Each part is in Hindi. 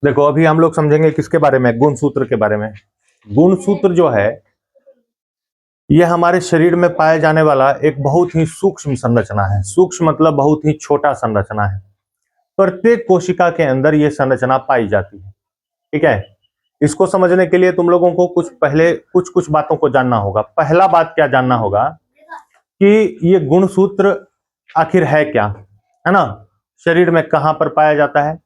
देखो अभी हम लोग समझेंगे किसके बारे में, गुणसूत्र के बारे में। गुणसूत्र जो है यह हमारे शरीर में पाए जाने वाला एक बहुत ही सूक्ष्म संरचना है। सूक्ष्म मतलब बहुत ही छोटा संरचना है। प्रत्येक कोशिका के अंदर यह संरचना पाई जाती है। ठीक है, इसको समझने के लिए तुम लोगों को कुछ बातों को जानना होगा। पहला बात क्या जानना होगा कि ये गुणसूत्र आखिर है क्या, है ना, शरीर में कहां पर पाया जाता है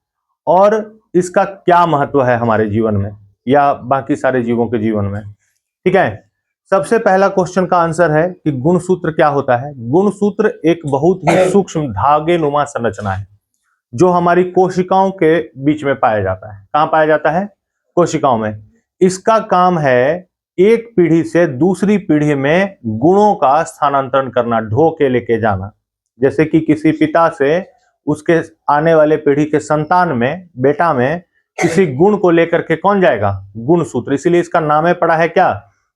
और इसका क्या महत्व है हमारे जीवन में या बाकी सारे जीवों के जीवन में। ठीक है, सबसे पहला क्वेश्चन का आंसर है कि गुणसूत्र क्या होता है। गुणसूत्र एक बहुत ही सूक्ष्म धागे नुमा संरचना है जो हमारी कोशिकाओं के बीच में पाया जाता है। कहां पाया जाता है? कोशिकाओं में। इसका काम है एक पीढ़ी से दूसरी पीढ़ी में गुणों का स्थानांतरण करना, ढो के लेके जाना। जैसे कि किसी पिता से उसके आने वाले पीढ़ी के संतान में, बेटा में किसी गुण को लेकर के कौन जाएगा? गुणसूत्र। इसीलिए इसका नाम है पड़ा है क्या?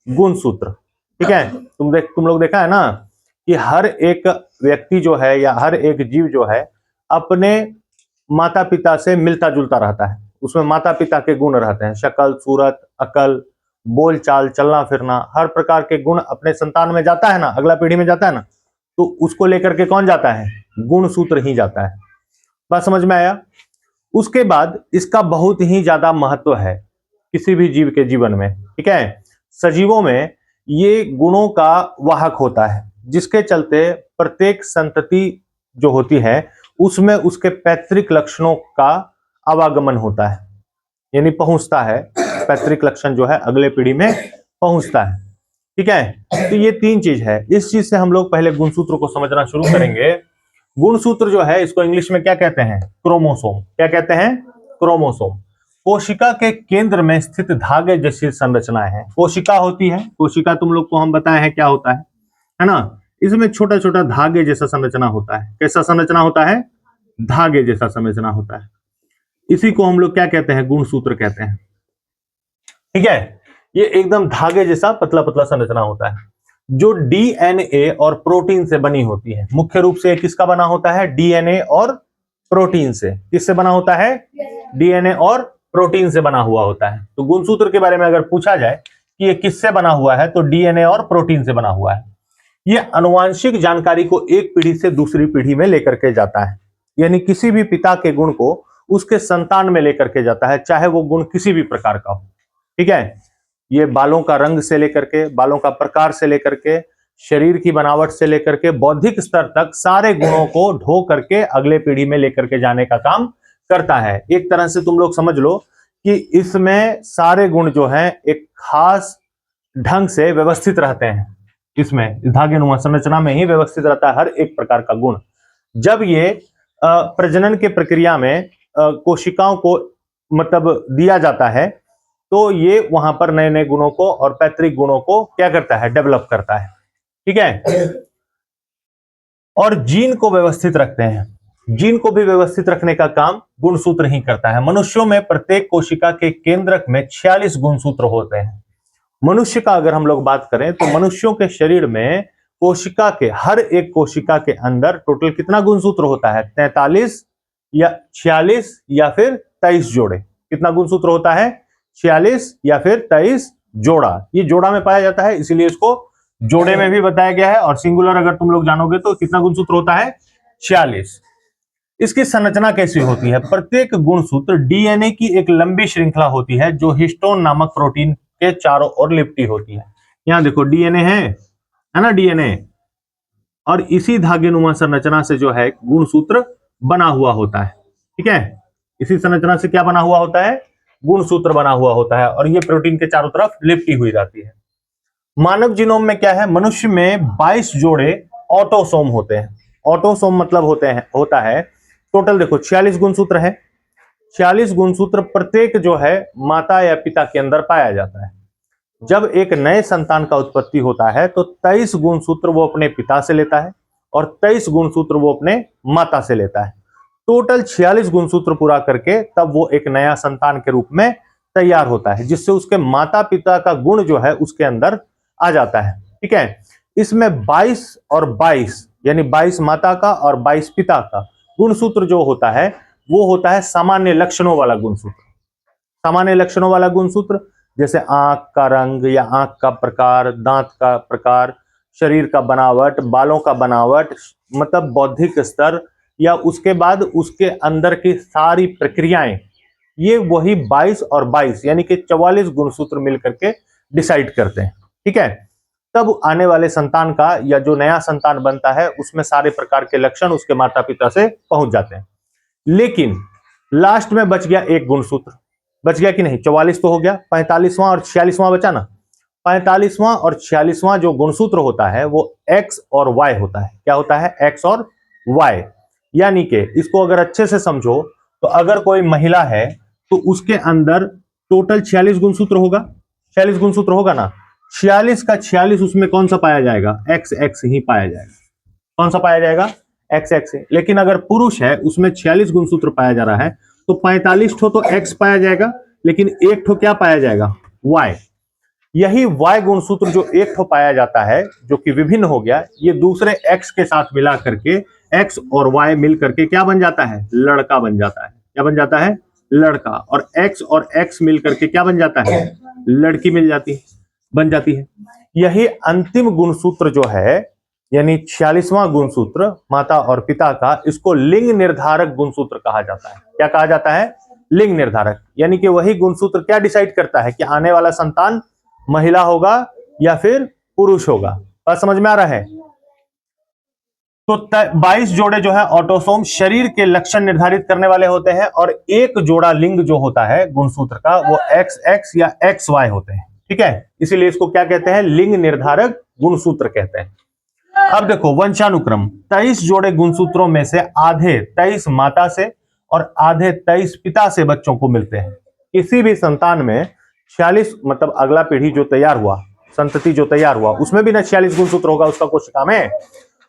गुणसूत्र। ठीक है, तुम लोग देखा है ना कि हर एक व्यक्ति जो है या हर एक जीव जो है अपने माता पिता से मिलता जुलता रहता है। उसमें माता पिता के गुण रहते हैं, शक्ल, सूरत, अकल, बोल चाल, चलना फिरना, हर प्रकार के गुण अपने संतान में जाता है ना, अगला पीढ़ी में जाता है ना, तो उसको लेकर के कौन जाता है? गुणसूत्र ही जाता है। बात समझ में आया? उसके बाद इसका बहुत ही ज्यादा महत्व है किसी भी जीव के जीवन में। ठीक है, सजीवों में ये गुणों का वाहक होता है, जिसके चलते प्रत्येक संतति जो होती है उसमें उसके पैतृक लक्षणों का आवागमन होता है, यानी पहुंचता है। पैतृक लक्षण जो है अगले पीढ़ी में पहुंचता है। ठीक है, तो ये तीन चीज है। इस चीज से हम लोग पहले गुणसूत्र को समझना शुरू करेंगे। गुणसूत्र जो है इसको इंग्लिश में क्या कहते हैं? क्रोमोसोम। क्या कहते हैं? क्रोमोसोम। कोशिका के केंद्र में स्थित धागे जैसी संरचना है। कोशिका होती है, कोशिका तुम लोग को हम बताए हैं क्या होता है ना। इसमें छोटा छोटा धागे जैसा संरचना होता है। कैसा संरचना होता है? धागे जैसा संरचना होता है। इसी को हम लोग क्या कहते हैं? गुणसूत्र कहते हैं। ठीक है, ये एकदम धागे जैसा पतला पतला संरचना होता है जो डीएनए और प्रोटीन से बनी होती है। मुख्य रूप से किसका बना होता है? डीएनए और प्रोटीन से। किससे बना होता है? डीएनए और प्रोटीन से बना हुआ होता है। तो गुणसूत्र के बारे में अगर पूछा जाए कि ये किससे बना हुआ है, तो डीएनए और प्रोटीन से बना हुआ है। ये आनुवांशिक जानकारी को एक पीढ़ी से दूसरी पीढ़ी में लेकर के जाता है, यानी किसी भी पिता के गुण को उसके संतान में लेकर के जाता है, चाहे वो गुण किसी भी प्रकार का हो। ठीक है, ये बालों का रंग से लेकर के, बालों का प्रकार से लेकर के, शरीर की बनावट से लेकर के बौद्धिक स्तर तक सारे गुणों को ढो करके अगले पीढ़ी में लेकर के जाने का काम करता है। एक तरह से तुम लोग समझ लो कि इसमें सारे गुण जो हैं एक खास ढंग से व्यवस्थित रहते हैं। इसमें धागेनुमा संरचना में ही व्यवस्थित रहता है हर एक प्रकार का गुण। जब ये प्रजनन के प्रक्रिया में कोशिकाओं को मतलब दिया जाता है, तो ये वहां पर नए नए गुणों को और पैतृक गुणों को क्या करता है? डेवलप करता है। ठीक है, और जीन को व्यवस्थित रखते हैं। जीन को भी व्यवस्थित रखने का काम गुणसूत्र ही करता है। मनुष्यों में प्रत्येक कोशिका के केंद्रक में 46 गुणसूत्र होते हैं। मनुष्य का अगर हम लोग बात करें तो मनुष्यों के शरीर में कोशिका के, हर एक कोशिका के अंदर टोटल कितना गुणसूत्र होता है? 43 या 46 या फिर 23 जोड़े। कितना गुणसूत्र होता है? 46 या फिर 23 जोड़ा। ये जोड़ा में पाया जाता है, इसीलिए इसको जोड़े में भी बताया गया है। और सिंगुलर अगर तुम लोग जानोगे तो कितना गुणसूत्र होता है? 46। इसकी संरचना कैसी होती है? प्रत्येक गुणसूत्र डीएनए की एक लंबी श्रृंखला होती है जो हिस्टोन नामक प्रोटीन के चारों ओर लिपटी होती है। यहां देखो डीएनए है ना, डीएनए, और इसी धागेनुमा संरचना से जो है गुणसूत्र बना हुआ होता है। ठीक है, इसी संरचना से क्या बना हुआ होता है? गुणसूत्र बना हुआ होता है, और ये प्रोटीन के चारों तरफ लिपटी हुई रहती है। मानव जीनोम में क्या है? मनुष्य में 22 जोड़े ऑटोसोम होते हैं। ऑटोसोम मतलब होता है टोटल देखो 46 गुणसूत्र है। 46 गुणसूत्र प्रत्येक जो है माता या पिता के अंदर पाया जाता है। जब एक नए संतान का उत्पत्ति होता है तो 23 गुणसूत्र वो अपने पिता से लेता है और 23 गुणसूत्र वो अपने माता से लेता है। टोटल 46 गुणसूत्र पूरा करके तब वो एक नया संतान के रूप में तैयार होता है, जिससे उसके माता पिता का गुण जो है उसके अंदर आ जाता है। ठीक है, इसमें 22 और 22 यानी 22 माता का और 22 पिता का गुणसूत्र जो होता है वो होता है सामान्य लक्षणों वाला गुणसूत्र। सामान्य लक्षणों वाला गुणसूत्र, जैसे आंख का रंग या आंख का प्रकार, दांत का प्रकार, शरीर का बनावट, बालों का बनावट, मतलब बौद्धिक स्तर, या उसके बाद उसके अंदर की सारी प्रक्रियाएं, ये वही 22 और 22 यानी कि 44 गुणसूत्र मिलकर के डिसाइड करते हैं। ठीक है, तब आने वाले संतान का या जो नया संतान बनता है उसमें सारे प्रकार के लक्षण उसके माता पिता से पहुंच जाते हैं। लेकिन लास्ट में बच गया एक गुणसूत्र, बच गया कि नहीं? 44 तो हो गया, 45वां और 46वां बचा ना। 45वां और 46वां जो गुणसूत्र होता है वो एक्स और वाई होता है। क्या होता है? एक्स और वाई। यानी कि इसको अगर अच्छे से समझो तो अगर कोई महिला है तो उसके अंदर टोटल 46 गुणसूत्र होगा, 46 गुणसूत्र होगा ना। 46 का 46 उसमें कौन सा पाया जाएगा? एक्स एक्स ही पाया जाएगा। कौन सा पाया जाएगा? X x. लेकिन अगर पुरुष है उसमें 46 गुणसूत्र पाया जा रहा है तो 45 ठो तो एक्स पाया जाएगा, लेकिन एक ठो क्या पाया जाएगा? वाई। यही वाई गुणसूत्र जो एक ठो पाया जाता है जो कि विभिन्न हो गया, ये दूसरे एक्स के साथ मिला करके एक्स और वाई मिल करके क्या बन जाता है? लड़का बन जाता है। क्या बन जाता है? लड़का। और एक्स और एक्स मिल करके क्या बन जाता है? लड़की मिल जाती है, बन जाती है। यही अंतिम गुणसूत्र जो है यानी 46वां गुणसूत्र माता और पिता का, इसको लिंग निर्धारक गुणसूत्र कहा जाता है। क्या कहा जाता है? लिंग निर्धारक। यानी कि वही गुणसूत्र क्या डिसाइड करता है कि आने वाला संतान महिला होगा या फिर पुरुष होगा। बात समझ में आ रहा है? तो 22 जोड़े जो है ऑटोसोम शरीर के लक्षण निर्धारित करने वाले होते हैं, और एक जोड़ा लिंग जो होता है गुणसूत्र का वो एक्स एक्स या एक्स वाई होते हैं। ठीक है, इसीलिए इसको क्या कहते हैं? लिंग निर्धारक गुणसूत्र कहते हैं। अब देखो वंशानुक्रम, 23 जोड़े गुणसूत्रों में से आधे 23 माता से और आधे 23 पिता से बच्चों को मिलते हैं। किसी भी संतान में 46 मतलब अगला पीढ़ी जो तैयार हुआ, संतति जो तैयार हुआ, उसमें भी ना 46 गुणसूत्र होगा, उसका कुछ काम है।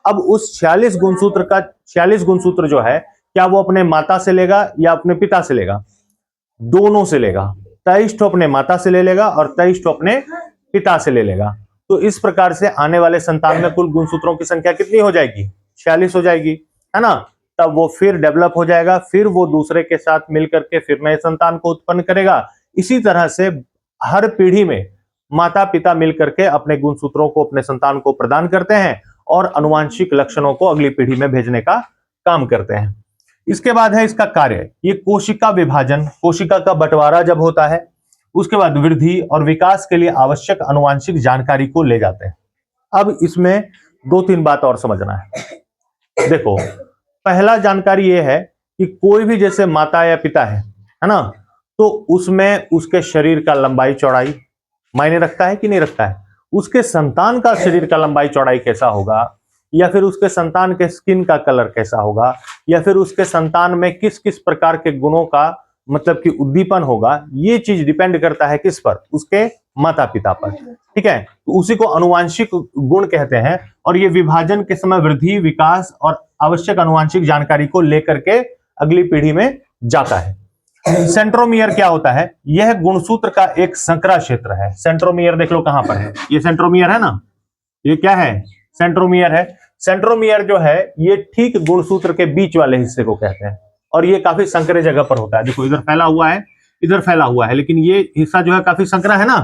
अब उस 46 गुणसूत्र का 46 गुणसूत्र जो है क्या वो अपने माता से लेगा या अपने पिता से लेगा? दोनों से लेगा। 23 ठो अपने माता से ले लेगा और 23 ठो अपने पिता से ले लेगा। तो इस प्रकार से आने वाले संतान में कुल गुणसूत्रों की संख्या कितनी हो जाएगी? 46 हो जाएगी, है ना। तब वो फिर डेवलप हो जाएगा, फिर वो दूसरे के साथ मिलकर के फिर नए संतान को उत्पन्न करेगा। इसी तरह से हर पीढ़ी में माता पिता मिलकर के अपने गुणसूत्रों को अपने संतान को प्रदान करते हैं और अनुवांशिक लक्षणों को अगली पीढ़ी में भेजने का काम करते हैं। इसके बाद है इसका कार्य, ये कोशिका विभाजन, कोशिका का बंटवारा जब होता है उसके बाद वृद्धि और विकास के लिए आवश्यक अनुवांशिक जानकारी को ले जाते हैं। अब इसमें 2-3 बात और समझना है। देखो, पहला जानकारी ये है कि कोई भी जैसे माता या पिता है ना, तो उसमें उसके शरीर का लंबाई चौड़ाई मायने रखता है कि नहीं रखता है? उसके संतान का शरीर का लंबाई चौड़ाई कैसा होगा, या फिर उसके संतान के स्किन का कलर कैसा होगा, या फिर उसके संतान में किस किस प्रकार के गुणों का मतलब कि उद्दीपन होगा, ये चीज डिपेंड करता है किस पर? उसके माता पिता पर। ठीक है, तो उसी को अनुवांशिक गुण कहते हैं, और ये विभाजन के समय वृद्धि, विकास और आवश्यक अनुवांशिक जानकारी को लेकर के अगली पीढ़ी में जाता है। सेंट्रोमियर क्या होता है? यह गुणसूत्र का एक संकरा क्षेत्र है। सेंट्रोमियर देख लो कहां पर है, ये सेंट्रोमियर है ना, ये क्या है? सेंट्रोमियर है। सेंट्रोमियर जो है ये ठीक गुणसूत्र के बीच वाले हिस्से को कहते हैं, और ये काफी संकरे जगह पर होता है। देखो इधर फैला हुआ है, इधर फैला हुआ है, लेकिन ये हिस्सा जो है काफी संकरा है ना।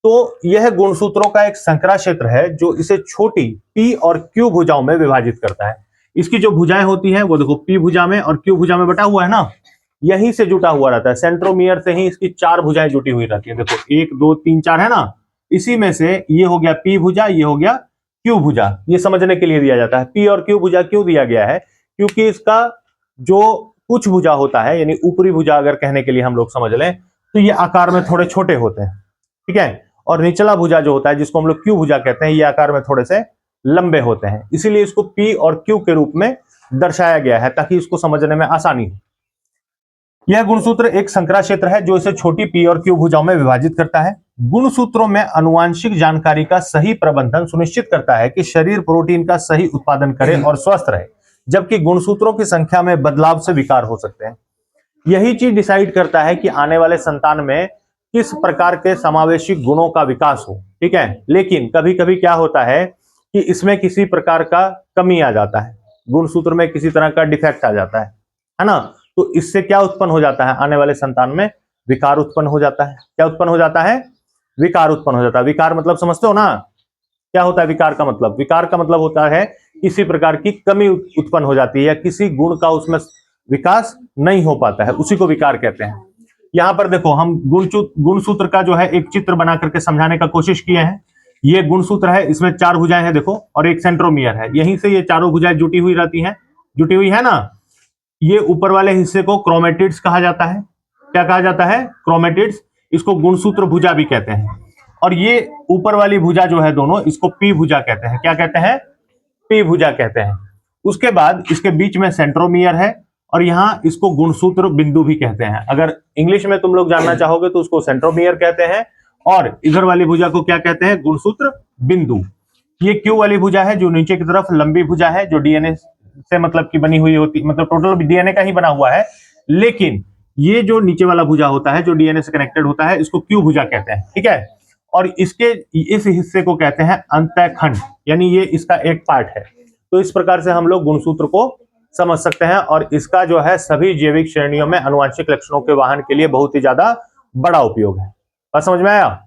तो यह गुणसूत्रों का एक संकरा क्षेत्र है जो इसे छोटी पी और क्यू भुजाओं में विभाजित करता है। इसकी जो भुजाएं होती है वो देखो पी भुजा में और क्यू भुजा में बटा हुआ है ना, यहीं से जुटा हुआ रहता है। सेंट्रोमियर से ही इसकी 4 भुजाएं जुटी हुई रहती है। देखो 1 2 3 4 है ना, इसी में से ये हो गया पी भुजा, ये हो गया क्यू भुजा। ये समझने के लिए दिया जाता है पी और क्यू भुजा क्यों दिया गया है, क्योंकि इसका जो कुछ भुजा होता है यानी ऊपरी भुजा अगर कहने के लिए हम लोग समझ लें तो ये आकार में थोड़े छोटे होते हैं। ठीक है, और निचला भुजा जो होता है जिसको हम लोग क्यू भुजा कहते हैं, ये आकार में थोड़े से लंबे होते हैं। इसीलिए इसको पी और क्यू के रूप में दर्शाया गया है ताकि इसको समझने में आसानी हो। यह गुणसूत्र एक संकरा क्षेत्र है जो इसे छोटी पी और क्यू भुजाओं में विभाजित करता है। गुणसूत्रों में अनुवांशिक जानकारी का सही प्रबंधन सुनिश्चित करता है कि शरीर प्रोटीन का सही उत्पादन करे और स्वस्थ रहे, जबकि गुणसूत्रों की संख्या में बदलाव से विकार हो सकते हैं। यही चीज डिसाइड करता है कि आने वाले संतान में किस प्रकार के समावेशी गुणों का विकास हो। ठीक है, लेकिन कभी कभी क्या होता है कि इसमें किसी प्रकार का कमी आ जाता है, गुणसूत्र में किसी तरह का डिफेक्ट आ जाता है ना। तो इससे क्या उत्पन्न हो जाता है? आने वाले संतान में विकार उत्पन्न हो जाता है। क्या उत्पन्न हो जाता है? विकार उत्पन्न हो जाता है। विकार मतलब समझते हो ना, क्या होता है विकार का मतलब? विकार का मतलब होता है किसी प्रकार की कमी उत्पन्न हो जाती है या किसी गुण का उसमें विकास नहीं हो पाता है, उसी को विकार कहते हैं। यहां पर देखो हम गुणसूत्र का जो है एक चित्र बना करके समझाने का कोशिश किए हैं। ये गुणसूत्र है, इसमें 4 भुजाएं हैं देखो, और एक सेंट्रोमियर है। यहीं से ये चारों भुजाएं जुटी हुई रहती हैं, जुटी हुई है ना। ये ऊपर वाले हिस्से को क्रोमेटिड्स कहा जाता है। क्या कहा जाता है? क्रोमेटिड्स। इसको गुणसूत्र भुजा भी कहते हैं। और ये ऊपर वाली भुजा जो है दोनों, इसको पी भुजा कहते हैं। क्या कहते हैं? पी भुजा कहते हैं। उसके बाद इसके बीच में सेंट्रोमियर है और यहां इसको गुणसूत्र बिंदु भी कहते हैं। अगर इंग्लिश में तुम लोग जानना चाहोगे तो उसको सेंट्रोमियर कहते हैं, और इधर वाली भुजा को क्या कहते हैं? गुणसूत्र बिंदु। ये क्यू वाली भुजा है जो नीचे की तरफ लंबी भुजा है, जो डीएनए से मतलब की बनी हुई होती, मतलब टोटल डीएनए का ही बना हुआ है, लेकिन ये जो नीचे वाला भुजा होता है जो डीएनए से कनेक्टेड होता है, इसको क्यू भुजा कहते हैं। ठीक है। और इसके इस हिस्से को कहते हैं अंतःखंड, यानी ये इसका एक पार्ट है। तो इस प्रकार से हम लोग गुणसूत्र को समझ सकते हैं, और इसका जो है सभी जैविक श्रेणियों में आनुवंशिक लक्षणों के वाहन के लिए बहुत ही ज्यादा बड़ा उपयोग है। बात समझ में आया?